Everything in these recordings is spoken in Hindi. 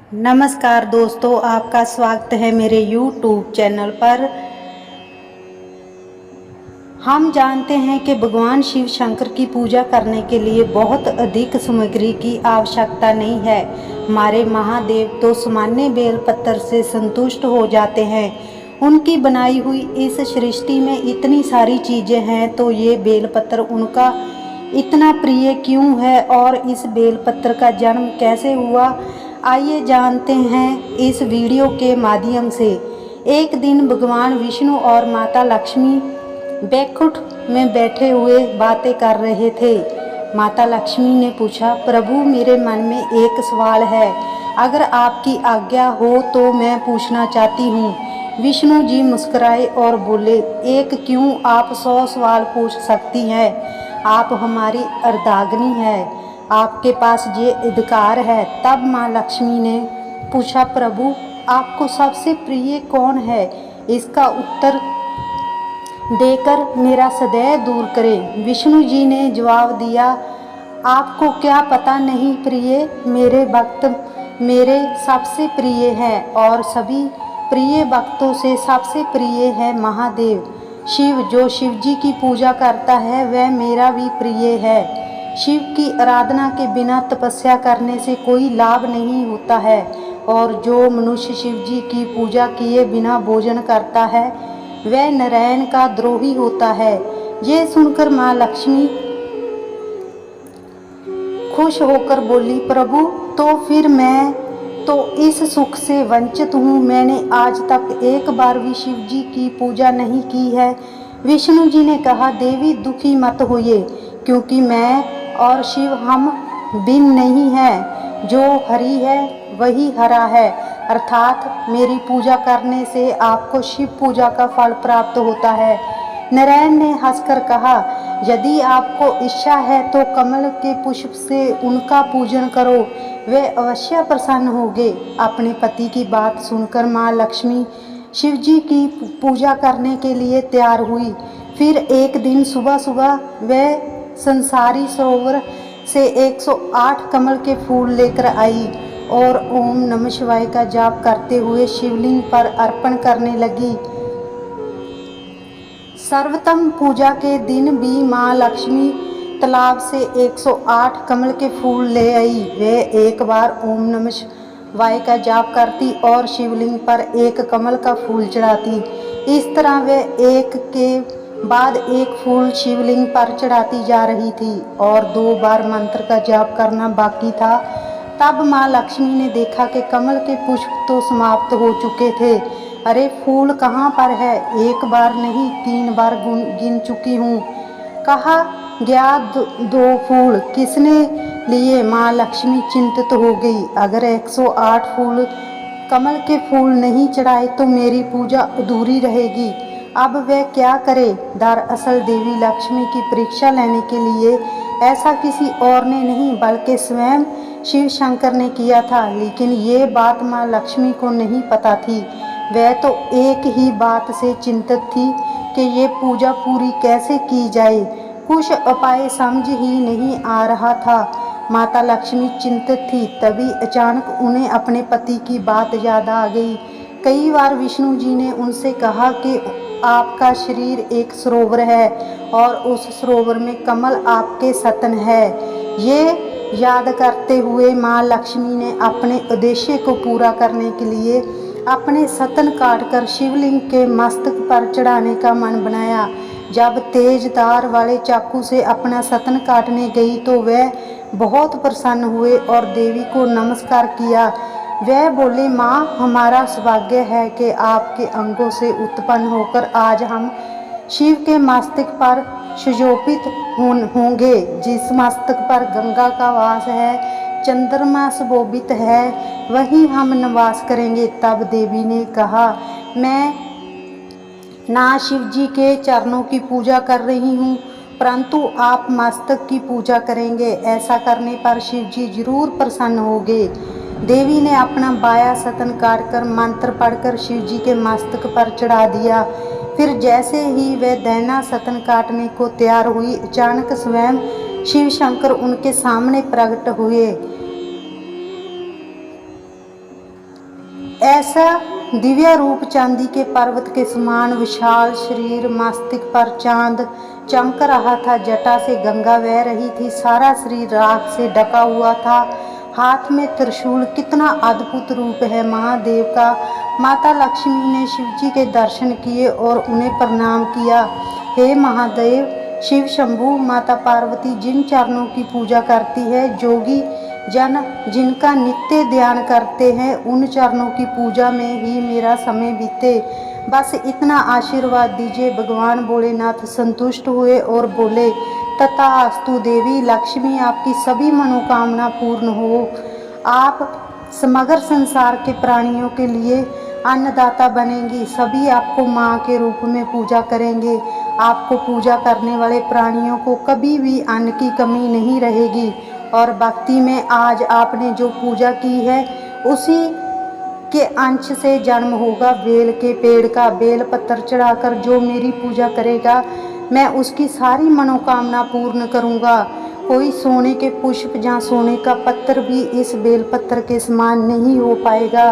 नमस्कार दोस्तों, आपका स्वागत है मेरे YouTube चैनल पर। हम जानते हैं कि भगवान शिव शंकर की पूजा करने के लिए बहुत अधिक सामग्री की आवश्यकता नहीं है। हमारे महादेव तो सामान्य बेलपत्र से संतुष्ट हो जाते हैं। उनकी बनाई हुई इस सृष्टि में इतनी सारी चीज़ें हैं, तो ये बेलपत्र उनका इतना प्रिय क्यों है और इस बेलपत्र का जन्म कैसे हुआ, आइए जानते हैं इस वीडियो के माध्यम से। एक दिन भगवान विष्णु और माता लक्ष्मी बैकुंठ में बैठे हुए बातें कर रहे थे। माता लक्ष्मी ने पूछा, प्रभु मेरे मन में एक सवाल है, अगर आपकी आज्ञा हो तो मैं पूछना चाहती हूँ। विष्णु जी मुस्कुराए और बोले, एक क्यों, आप 100 सवाल पूछ सकती हैं। आप हमारी अर्धांगिनी है, आपके पास ये अधिकार है। तब माँ लक्ष्मी ने पूछा, प्रभु आपको सबसे प्रिय कौन है, इसका उत्तर देकर मेरा संदेह दूर करें। विष्णु जी ने जवाब दिया, आपको क्या पता नहीं प्रिय, मेरे भक्त मेरे सबसे प्रिय हैं और सभी प्रिय भक्तों से सबसे प्रिय है महादेव शिव। जो शिव जी की पूजा करता है वह मेरा भी प्रिय है। शिव की आराधना के बिना तपस्या करने से कोई लाभ नहीं होता है, और जो मनुष्य शिव जी की पूजा किए बिना भोजन करता है वह नारायण का द्रोही होता है। ये सुनकर माँ लक्ष्मी खुश होकर बोली, प्रभु तो फिर मैं तो इस सुख से वंचित हूँ। मैंने आज तक एक बार भी शिव जी की पूजा नहीं की है। विष्णु जी ने कहा, देवी दुखी मत होइए, क्योंकि मैं और शिव हम भिन्न नहीं हैं। जो हरि है वही हरा है, अर्थात मेरी पूजा करने से आपको शिव पूजा का फल प्राप्त होता है। नारायण ने हंसकर कहा, यदि आपको इच्छा है तो कमल के पुष्प से उनका पूजन करो, वे अवश्य प्रसन्न होंगे। अपने पति की बात सुनकर माँ लक्ष्मी शिव जी की पूजा करने के लिए तैयार हुई। फिर एक दिन सुबह सुबह वह संसारी सरोवर से 108 कमल के फूल लेकर आई और ओम नमः शिवाय का जाप करते हुए शिवलिंग पर अर्पण करने लगी। सर्वोत्तम पूजा के दिन भी माँ लक्ष्मी तालाब से 108 कमल के फूल ले आई। वे एक बार ओम नमः शिवाय का जाप करती और शिवलिंग पर एक कमल का फूल चढ़ाती। इस तरह वे एक के बाद एक फूल शिवलिंग पर चढ़ाती जा रही थी और 2 बार मंत्र का जाप करना बाकी था। तब माँ लक्ष्मी ने देखा कि कमल के पुष्प तो समाप्त हो चुके थे। अरे फूल कहाँ पर है, एक बार नहीं 3 बार गिन चुकी हूँ। कहा गया 2 फूल किसने लिए। माँ लक्ष्मी चिंतित हो गई, अगर 108 फूल कमल के फूल नहीं चढ़ाए तो मेरी पूजा अधूरी रहेगी। अब वह क्या करे। दरअसल देवी लक्ष्मी की परीक्षा लेने के लिए ऐसा किसी और ने नहीं बल्कि स्वयं शिव शंकर ने किया था। लेकिन ये बात माँ लक्ष्मी को नहीं पता थी। वह तो एक ही बात से चिंतित थी कि ये पूजा पूरी कैसे की जाए। कुछ उपाय समझ ही नहीं आ रहा था। माता लक्ष्मी चिंतित थी, तभी अचानक उन्हें अपने पति की बात याद आ गई। कई बार विष्णु जी ने उनसे कहा कि आपका शरीर एक सरोवर है और उस सरोवर में कमल आपके सतन है। ये याद करते हुए माँ लक्ष्मी ने अपने उद्देश्य को पूरा करने के लिए अपने सतन काटकर शिवलिंग के मस्तक पर चढ़ाने का मन बनाया। जब तेज धार वाले चाकू से अपना सतन काटने गई तो वह बहुत प्रसन्न हुए और देवी को नमस्कार किया। वह बोले, माँ हमारा सौभाग्य है कि आपके अंगों से उत्पन्न होकर आज हम शिव के मस्तक पर सुशोभित होंगे। जिस मस्तक पर गंगा का वास है, चंद्रमा सुशोभित है, वहीं हम निवास करेंगे। तब देवी ने कहा, मैं ना शिव जी के चरणों की पूजा कर रही हूँ, परंतु आप मस्तक की पूजा करेंगे। ऐसा करने पर शिव जी जरूर प्रसन्न होंगे। देवी ने अपना बायां सतन काटकर मंत्र पढ़कर शिव जी के मस्तक पर चढ़ा दिया। फिर जैसे ही वह दाहिना सतन काटने को तैयार हुई, अचानक स्वयं शिव शंकर उनके सामने प्रकट हुए। ऐसा दिव्य रूप चांदी के पर्वत के समान विशाल शरीर, मस्तिष्क पर चांद चमक रहा था, जटा से गंगा बह रही थी, सारा शरीर राख से ढका हुआ था, हाथ में त्रिशूल। कितना अद्भुत रूप है महादेव का। माता लक्ष्मी ने शिवजी के दर्शन किए और उन्हें प्रणाम किया। हे महादेव शिव शंभु, माता पार्वती जिन चरणों की पूजा करती है, जोगी जन जिनका नित्य ध्यान करते हैं, उन चरणों की पूजा में ही मेरा समय बीते। बस इतना आशीर्वाद दीजिए। भगवान भोलेनाथ संतुष्ट हुए और बोले, तथास्तु देवी लक्ष्मी, आपकी सभी मनोकामना पूर्ण हो। आप समग्र संसार के प्राणियों के लिए अन्नदाता बनेंगी। सभी आपको माँ के रूप में पूजा करेंगे। आपको पूजा करने वाले प्राणियों को कभी भी अन्न की कमी नहीं रहेगी। और भक्ति में आज आपने जो पूजा की है, उसी के अंश से जन्म होगा बेल के पेड़ का। बेल पत्र चढ़ाकर जो मेरी पूजा करेगा, मैं उसकी सारी मनोकामना पूर्ण करूँगा। कोई सोने के पुष्प या सोने का पत्थर भी इस बेल पत्र के समान नहीं हो पाएगा।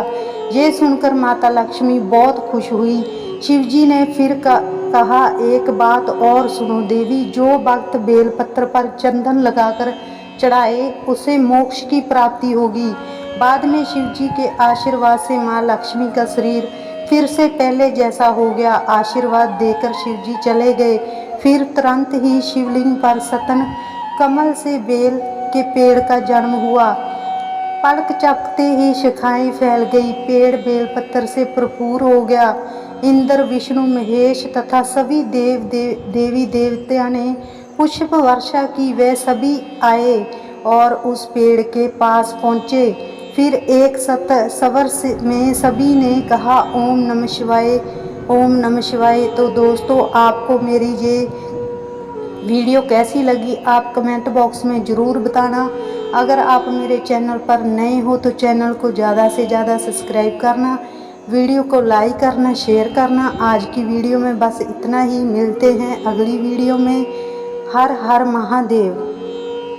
ये सुनकर माता लक्ष्मी बहुत खुश हुई। शिवजी ने फिर कहा, एक बात और सुनो देवी, जो भक्त बेल पत्र पर चंदन लगाकर चढ़ाए, उसे मोक्ष की प्राप्ति होगी। बाद में शिवजी के आशीर्वाद से माँ लक्ष्मी का शरीर फिर से पहले जैसा हो गया। आशीर्वाद देकर शिवजी चले गए। फिर तुरंत ही शिवलिंग पर सतन कमल से बेल के पेड़ का जन्म हुआ। पलक झपकते ही शाखाएं फैल गई। पेड़ बेलपत्र से भरपूर हो गया। इंद्र, विष्णु, महेश तथा सभी देवी देवता ने पुष्प वर्षा की। वे सभी आए और उस पेड़ के पास पहुँचे। फिर एक स्वर में सभी ने कहा, ओम नमः शिवाय, ओम नमः शिवाय। तो दोस्तों, आपको मेरी ये वीडियो कैसी लगी, आप कमेंट बॉक्स में ज़रूर बताना। अगर आप मेरे चैनल पर नए हो तो चैनल को ज़्यादा से ज़्यादा सब्सक्राइब करना, वीडियो को लाइक करना, शेयर करना। आज की वीडियो में बस इतना ही। मिलते हैं अगली वीडियो में। हर हर महादेव।